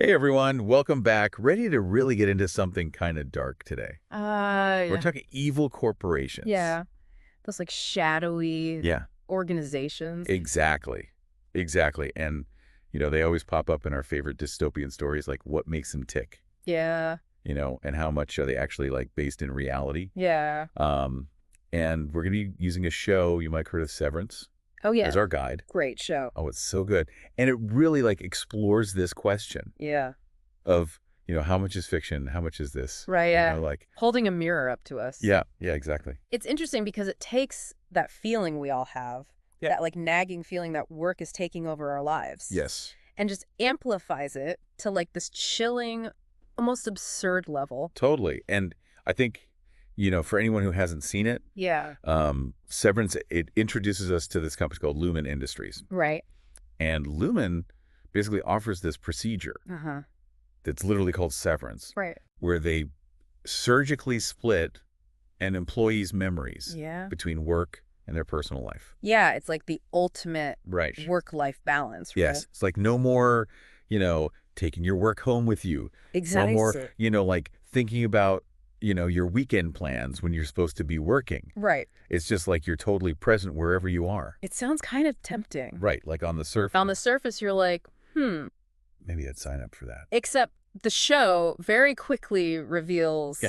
Hey everyone, welcome back. Ready to really get into something kind of dark today. We're Yeah. talking evil corporations. Yeah. Those like shadowy Yeah, organizations. exactly. Exactly. And, they always pop up in our favorite dystopian stories, like what makes them tick, Yeah. and how much are they actually like based in reality. Yeah. Um, and we're going to be using a show, you might have heard of Severance, Oh, as yeah. our guide. Great show. Oh, it's so good. And it really like explores this question Yeah. of, how much is fiction? How much is this? Right. Yeah. Like, Holding a mirror up to us. yeah, exactly. It's interesting because it takes that feeling we all have, Yeah. that like nagging feeling that work is taking over our lives. Yes, And just amplifies it to like this chilling, almost absurd level. totally. And I think, for anyone who hasn't seen it, Yeah. Severance, it introduces us to this company called Lumen Industries. Right. And Lumen basically offers this procedure Uh-huh. that's literally called severance, Right. where they surgically split an employee's memories Yeah. between work and their personal life. Yeah. It's like the ultimate Right. work-life balance, right? Yes. It's like no more, taking your work home with you. Exactly. No more, like thinking about, your weekend plans when you're supposed to be working. Right. It's just like you're totally present wherever you are. It sounds kind of tempting. Right. Like on the surface. On the surface, you're like, Maybe I'd sign up for that. Except the show very quickly reveals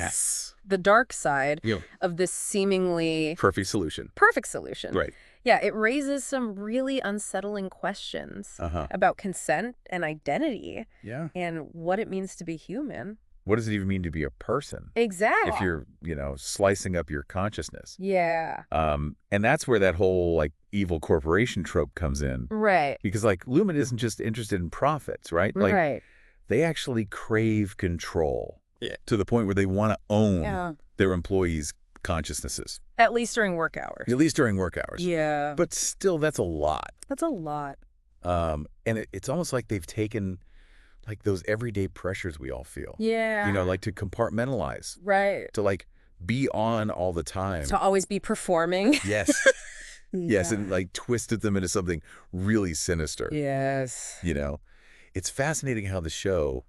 the dark side Yeah. of this seemingly Perfect solution. perfect solution. Right. Yeah, it raises some really unsettling questions Uh-huh. about consent and identity Yeah. and what it means to be human. What does it even mean to be a person Exactly. if you're, slicing up your consciousness? Yeah. And that's where that whole like evil corporation trope comes in. Right. Because like Lumen isn't just interested in profits, right? Like Right. they actually crave control. Yeah. To the point where they want to own Yeah. their employees' consciousnesses. At least during work hours. At least during work hours. Yeah. But still, that's a lot. That's a lot. And it's almost like they've taken like those everyday pressures we all feel. Yeah. Like to compartmentalize, Right. to like be on all the time. To always be performing. Yes. Yes, Yeah. and like twisted them into something really sinister. Yes. It's fascinating how the show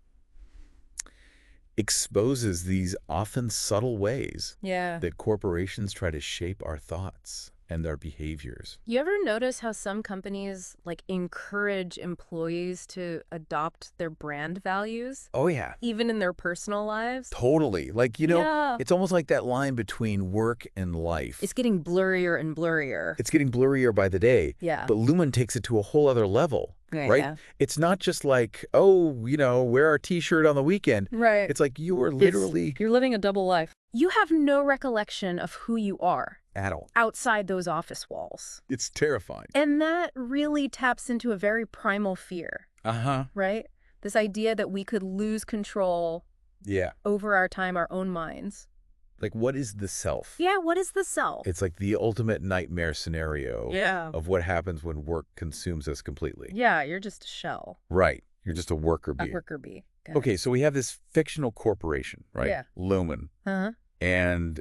exposes these often subtle ways Yeah. that corporations try to shape our thoughts and their behaviors. You ever notice how some companies like encourage employees to adopt their brand values, Oh, yeah. even in their personal lives? Totally. Like, Yeah. it's almost like that line between work and life. It's getting blurrier and blurrier. It's getting blurrier by the day. Yeah. But Lumen takes it to a whole other level, right? Yeah. It's not just like, oh, wear our T-shirt on the weekend. Right. It's like you are literally You're living a double life. You have no recollection of who you are at all. outside those office walls. It's terrifying. And that really taps into a very primal fear, Uh-huh. right? This idea that we could lose control Yeah. over our time, our own minds. Like, what is the self? Yeah, what is the self? It's like the ultimate nightmare scenario Yeah. of what happens when work consumes us completely. Yeah, you're just a shell. Right. You're just a worker A bee. worker bee. Got it. Okay, so we have this fictional corporation, right? Yeah. Lumen. Uh-huh. And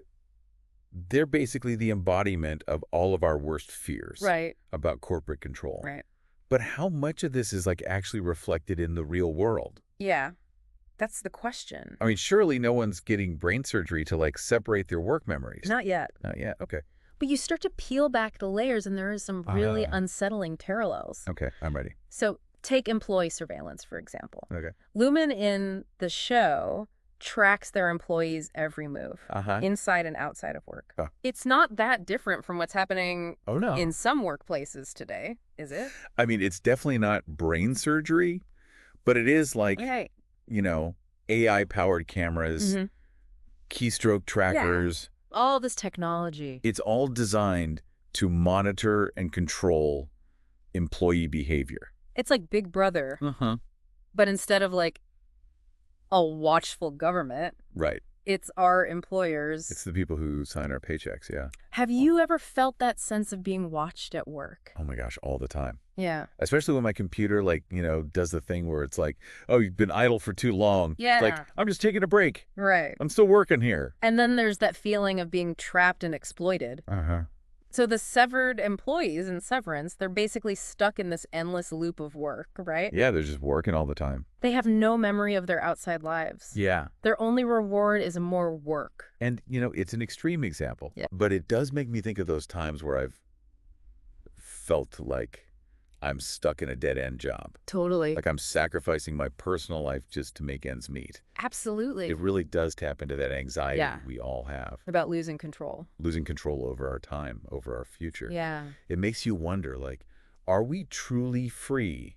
they're basically the embodiment of all of our worst fears Right. about corporate control. Right. But how much of this is like actually reflected in the real world? Yeah. That's the question. I mean, surely no one's getting brain surgery to like separate their work memories. Not yet. Not yet. Okay. But you start to peel back the layers and there is some really unsettling parallels. Okay. I'm ready. So take employee surveillance, for example. Okay. Lumen in the show tracks their employees' every move, Uh-huh. inside and outside of work. Oh. It's not that different from what's happening Oh, no. in some workplaces today, is it? I mean, it's definitely not brain surgery, but it is like, Okay. AI-powered cameras, Mhm. keystroke trackers. All this technology. It's all designed to monitor and control employee behavior. It's like Big Brother, Uh-huh. but instead of like a watchful government, Right. it's our employers. It's the people who sign our paychecks, yeah. Have you ever felt that sense of being watched at work? Oh my gosh, all the time. Yeah. Especially when my computer, like, does the thing where it's like, oh, you've been idle for too long. Yeah. It's like, I'm just taking a break. Right. I'm still working here. And then there's that feeling of being trapped and exploited. Uh-huh. So the severed employees in Severance, they're basically stuck in this endless loop of work, right? Yeah, they're just working all the time. They have no memory of their outside lives. Yeah. Their only reward is more work. And, it's an extreme example, Yeah. but it does make me think of those times where I've felt like I'm stuck in a dead-end job. Totally. Like I'm sacrificing my personal life just to make ends meet. Absolutely. It really does tap into that anxiety Yeah. we all have. About losing control. Losing control over our time, over our future. Yeah. It makes you wonder, like, are we truly free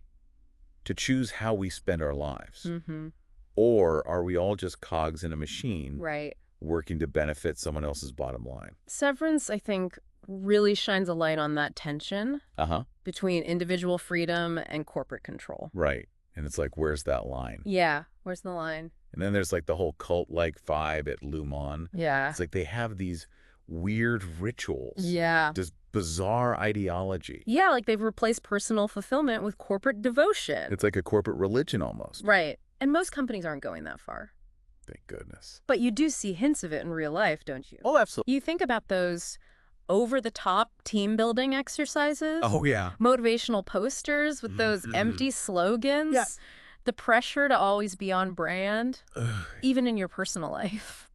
to choose how we spend our lives? Mm-hmm. Or are we all just cogs in a machine Right. working to benefit someone else's bottom line? Severance, I think, really shines a light on that tension Uh-huh. between individual freedom and corporate control. Right. And it's like, where's that line? Yeah. Where's the line? And then there's like the whole cult-like vibe at Lumon. Yeah. It's like they have these weird rituals. Yeah. This bizarre ideology. Yeah, like they've replaced personal fulfillment with corporate devotion. It's like a corporate religion almost. Right. And most companies aren't going that far. Thank goodness. But you do see hints of it in real life, don't you? Oh, absolutely. You think about those over-the-top team-building exercises. Oh, yeah. Motivational posters with those empty slogans. Yeah. The pressure to always be on brand, even in your personal life.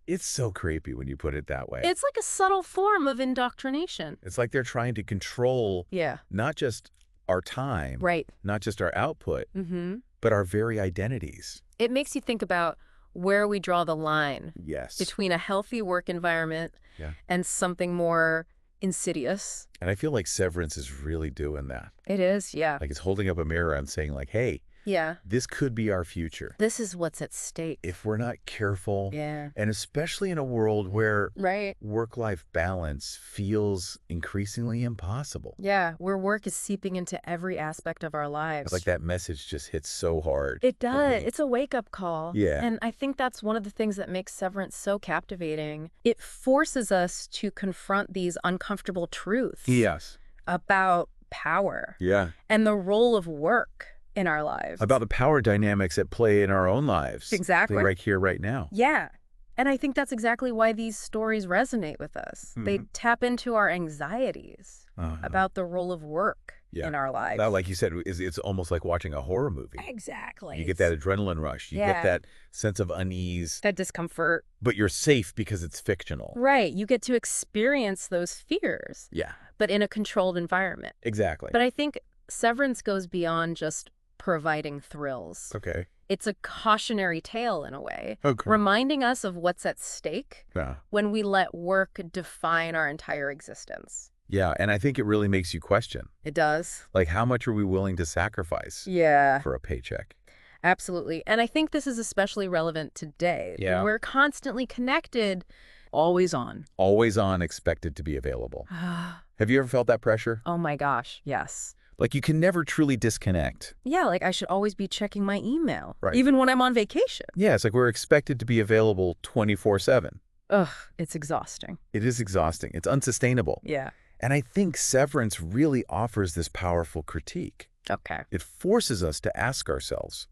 It's so creepy when you put it that way. It's like a subtle form of indoctrination. It's like they're trying to control Yeah. not just our time, Right. not just our output, Mm-hmm. but our very identities. It makes you think about where we draw the line Yes. between a healthy work environment Yeah. and something more insidious. And I feel like Severance is really doing that. It is, yeah. Like it's holding up a mirror and saying like, hey, Yeah. this could be our future This is what's at stake. if we're not careful. Yeah. And especially in a world where Right. work-life balance feels increasingly impossible. Yeah, where work is seeping into every aspect of our lives. It's like that message just hits so hard. It for does. me. It's a wake-up call. Yeah. And I think that's one of the things that makes Severance so captivating. It forces us to confront these uncomfortable truths Yes. about power Yeah. and the role of work in our lives. About the power dynamics at play in our own lives. Exactly. Right here, right now. Yeah. And I think that's exactly why these stories resonate with us. They tap into our anxieties about the role of work in our lives. That, like you said, it's almost like watching a horror movie. Exactly. You get that adrenaline rush. You get that sense of unease. that discomfort. But you're safe because it's fictional. Right. You get to experience those fears, Yeah, but in a controlled environment. exactly. But I think Severance goes beyond just providing thrills. Okay. It's a cautionary tale in a way, Okay. reminding us of what's at stake Yeah. when we let work define our entire existence. Yeah, and I think it really makes you question, It does. like, how much are we willing to sacrifice Yeah, for a paycheck? absolutely. And I think this is especially relevant today. Yeah. We're constantly connected, always on. Always on, expected to be available. Oh Have you ever felt that pressure? my gosh, yes. Like, you can never truly disconnect. Yeah, like I should always be checking my email, Right. even when I'm on vacation. Yeah, it's like we're expected to be available 24/7. Ugh, it's exhausting. It is exhausting. It's unsustainable. Yeah. And I think Severance really offers this powerful critique. Okay. It forces us to ask ourselves,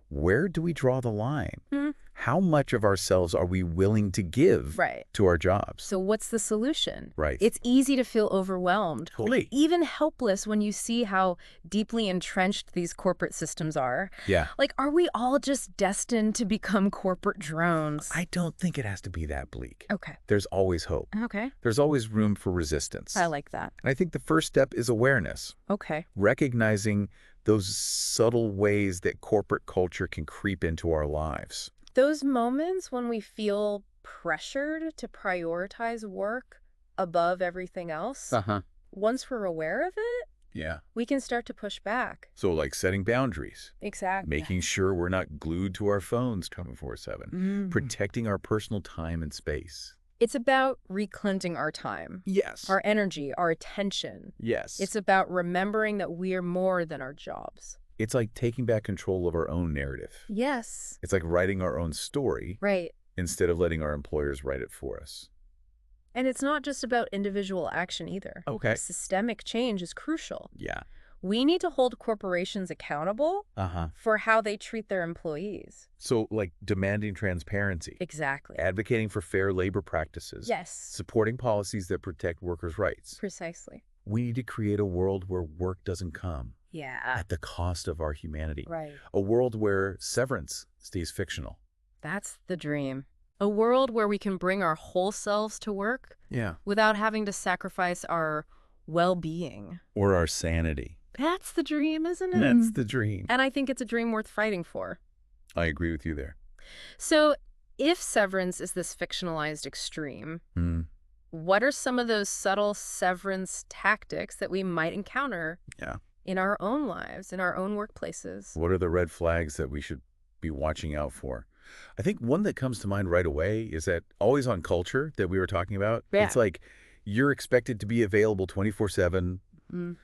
where do we draw the line? Hmm. How much of ourselves are we willing to give Right. to our jobs? So what's the solution? Right. It's easy to feel overwhelmed, Totally. even helpless when you see how deeply entrenched these corporate systems are. Yeah. Like, are we all just destined to become corporate drones? I don't think it has to be that bleak. Okay. There's always hope. Okay. There's always room for resistance. I like that. And I think the first step is awareness, Okay. recognizing those subtle ways that corporate culture can creep into our lives. Those moments when we feel pressured to prioritize work above everything else, Uh-huh. once we're aware of it, Yeah. we can start to push back. So like setting boundaries, Exactly. making sure we're not glued to our phones 24/7, protecting our personal time and space. It's about reclaiming our time, Yes. our energy, our attention. Yes. It's about remembering that we're more than our jobs. It's like taking back control of our own narrative. Yes. It's like writing our own story Right. instead of letting our employers write it for us. And it's not just about individual action either. Okay. Systemic change is crucial. Yeah. We need to hold corporations accountable Uh-huh. for how they treat their employees. So, like demanding transparency, Exactly. advocating for fair labor practices, Yes, supporting policies that protect workers' rights. precisely. We need to create a world where work doesn't come Yeah, at the cost of our humanity. right. A world where severance stays fictional. That's the dream. A world where we can bring our whole selves to work Yeah. without having to sacrifice our well-being. Or our sanity. That's the dream, isn't it? That's the dream. And I think it's a dream worth fighting for. I agree with you there. So, if severance is this fictionalized extreme, Mm. what are some of those subtle severance tactics that we might encounter Yeah. in our own lives, in our own workplaces? What are the red flags that we should be watching out for? I think one that comes to mind right away is that always on culture that we were talking about. Yeah. It's like you're expected to be available 24/7, Mm.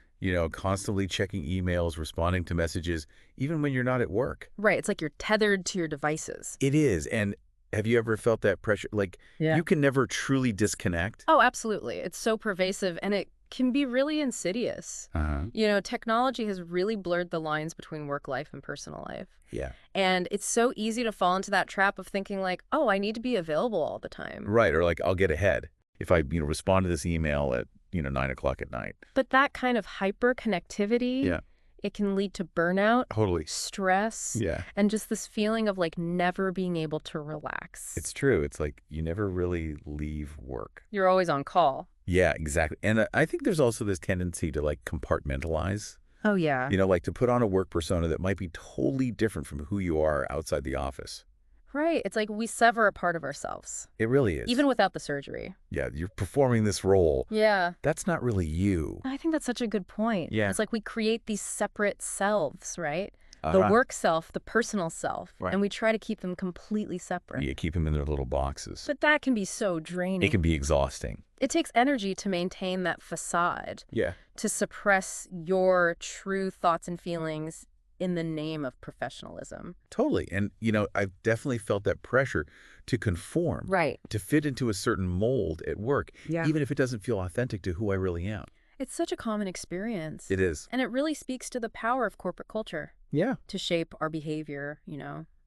constantly checking emails, responding to messages, even when you're not at work. Right. It's like you're tethered to your devices. It is. And have you ever felt that pressure? Like Yeah. you can never truly disconnect. Oh, absolutely. It's so pervasive, and it can be really insidious. Uh-huh. Technology has really blurred the lines between work life and personal life. Yeah. And it's so easy to fall into that trap of thinking like, oh, I need to be available all the time. Right. Or like I'll get ahead if I, respond to this email at, 9 o'clock at night. But that kind of hyper connectivity, Yeah. it can lead to burnout, Totally. stress, Yeah. and just this feeling of like never being able to relax. It's true. It's like you never really leave work. You're always on call. Yeah, exactly. And I think there's also this tendency to like compartmentalize, Oh, yeah. like to put on a work persona that might be totally different from who you are outside the office. Right. It's like we sever a part of ourselves, It really is. even without the surgery. Yeah, you're performing this role. Yeah. That's not really you. I think that's such a good point. Yeah. It's like we create these separate selves, right? The Uh-huh. work self, the personal self, Right. and we try to keep them completely separate. You keep them in their little boxes. But that can be so draining. It can be exhausting. It takes energy to maintain that facade, Yeah. to suppress your true thoughts and feelings in the name of professionalism. Totally. And, I've definitely felt that pressure to conform, Right. to fit into a certain mold at work, Yeah. even if it doesn't feel authentic to who I really am. It's such a common experience. It is. And it really speaks to the power of corporate culture Yeah. to shape our behavior.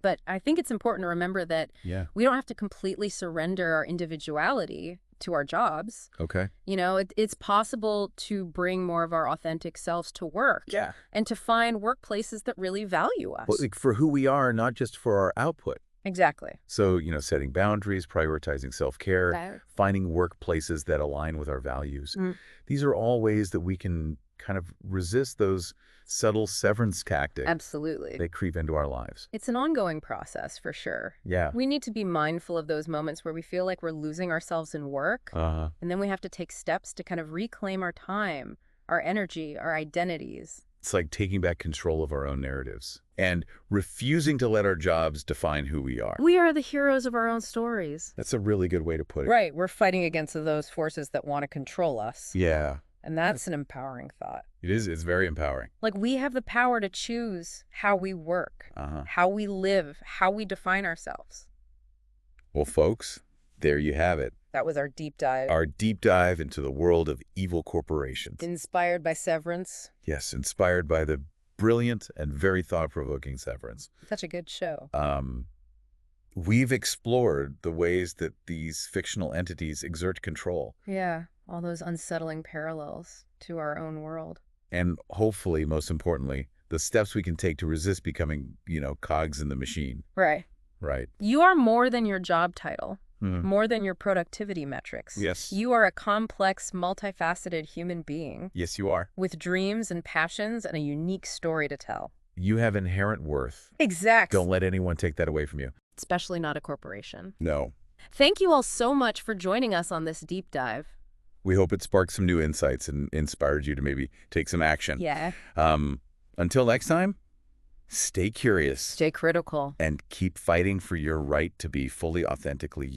But I think it's important to remember that Yeah. we don't have to completely surrender our individuality to our jobs. Okay. It's possible to bring more of our authentic selves to work Yeah. and to find workplaces that really value us. Well, like for who we are, not just for our output. Exactly. So, setting boundaries, prioritizing self-care, That- finding workplaces that align with our values. Mm. These are all ways that we can kind of resist those subtle severance tactics Absolutely. that creep into our lives. It's an ongoing process for sure. Yeah. We need to be mindful of those moments where we feel like we're losing ourselves in work. Uh-huh. And then we have to take steps to kind of reclaim our time, our energy, our identities. It's like taking back control of our own narratives and refusing to let our jobs define who we are. We are the heroes of our own stories. That's a really good way to put it. Right. We're fighting against those forces that want to control us. Yeah. And that's an empowering thought. It is. It's very empowering. Like we have the power to choose how we work, Uh-huh. how we live, how we define ourselves. Well, folks, there you have it. That was our deep dive. Our deep dive into the world of evil corporations. Inspired by Severance. Yes, inspired by the brilliant and very thought-provoking Severance. Such a good show. We've explored the ways that these fictional entities exert control. Yeah. All those unsettling parallels to our own world. And hopefully, most importantly, the steps we can take to resist becoming, cogs in the machine. Right. Right. You are more than your job title, Mhm. more than your productivity metrics. Yes. You are a complex, multifaceted human being Yes, you are. with dreams and passions and a unique story to tell. You have inherent worth. Exactly. Don't let anyone take that away from you. Especially not a corporation. No. Thank you all so much for joining us on this deep dive. We hope it sparked some new insights and inspired you to maybe take some action. Yeah. Until next time, stay curious Stay critical. and keep fighting for your right to be fully authentically